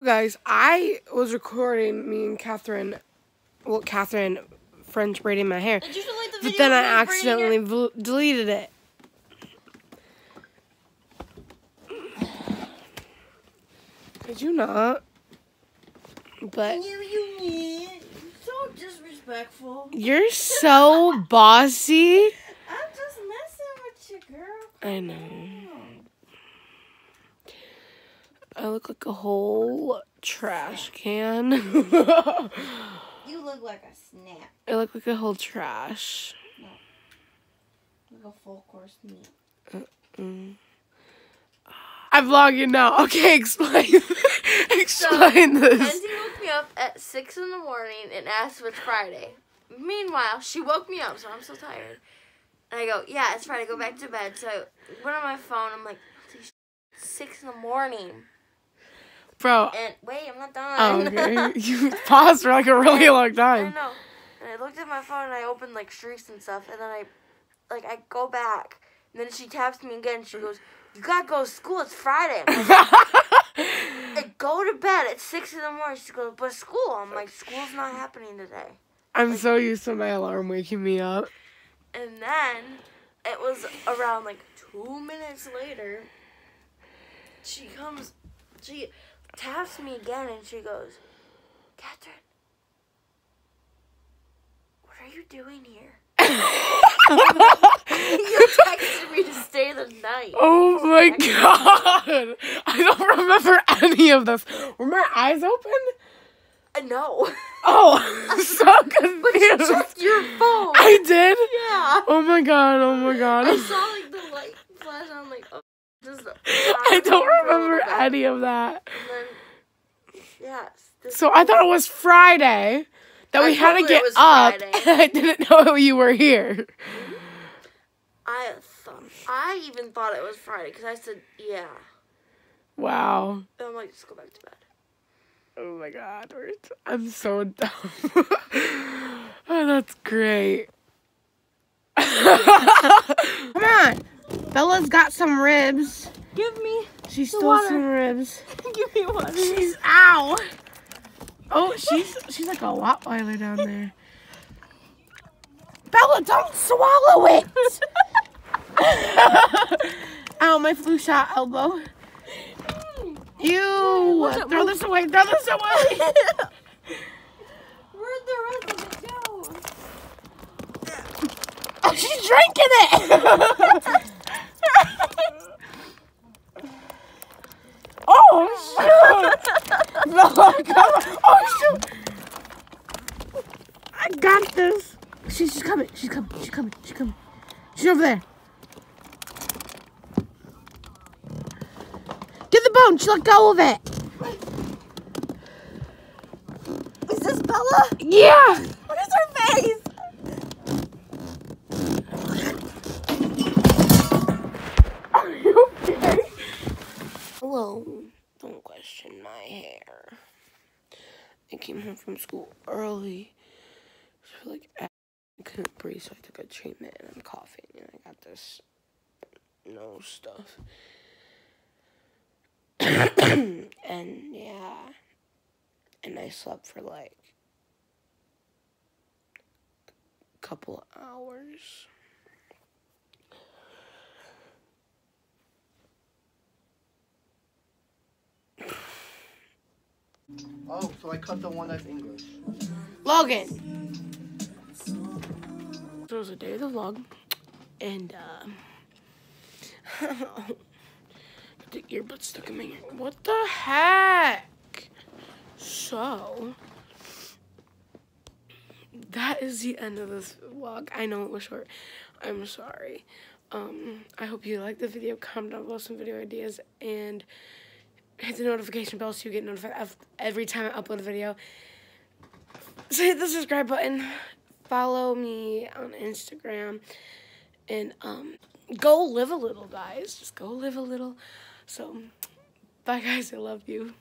Guys, I was recording me and Catherine, well, Catherine French braiding my hair, Did you delete the but video then I of me braiding accidentally deleted it. Did you not? But You so disrespectful. you're so bossy. I'm just messing with you, girl. I know. I look like a whole trash can. You look like a snap. I look like a whole trash. No. Like a full course meal. I'm vlogging now. Okay, explain. Explain this. Kenzie woke me up at 6 in the morning and asked if it's Friday. Meanwhile, she woke me up, so I'm so tired. And I go, yeah, it's Friday. Go back to bed. So I went on my phone. I'm like, 6 in the morning. Bro. And wait, I'm not done. Oh, okay. You paused for like a really long I time. know. And I looked at my phone and I opened like streaks and stuff. And then I go back. And then she taps me again. She goes, you gotta go to school. It's Friday. I'm like, I go to bed at 6 in the morning. She goes, but school. I'm like, school's not happening today. I'm so used to my alarm waking me up. And then it was around like 2 minutes later. She taps me again and she goes, Catherine, what are you doing here? You texted me to stay the night. Oh my god. I don't remember any of this. Were my eyes open? No. Oh, I'm so confused. But you checked your phone. I did? Yeah. Oh my god, oh my god. I saw like the light flash on like, oh, this is I don't remember any of that. And then, yes. So I thought it was Friday that we had to get up, and I didn't know you were here. I even thought it was Friday because I said, yeah. Wow. And I'm like, just go back to bed. Oh my god, I'm so dumb. Oh, that's great. Come on. Bella's got some ribs. Give me She stole some ribs. Give me one. She's ow. Oh, she's like a Rottweiler down there. Bella, don't swallow it. Ow, my flu shot elbow. Ew. Throw this away. Throw this away. Where'd the rest of it go? Oh, she's drinking it. Oh, shoot. Bella, come on. Oh, shoot. I got this. She's coming. She's coming. She's coming. She's coming. She's over there. Get the bone. She let go of it. Is this Bella? Yeah. What is her face? Are you okay? Hello. Don't question my hair. I came home from school early. So like I couldn't breathe, so I took a treatment and I'm coughing and I got this nose stuff. And yeah. And I slept for like a couple of hours. Oh, so I cut the one that's English. Logan! So it was a day of the vlog, and got the earbud stuck in my ear. What the heck? So, that is the end of this vlog. I know it was short. I'm sorry. I hope you liked the video. Comment down below some video ideas, and hit the notification bell so you get notified every time I upload a video. So hit the subscribe button. Follow me on Instagram. And go live a little, guys. Just go live a little. So, bye, guys. I love you.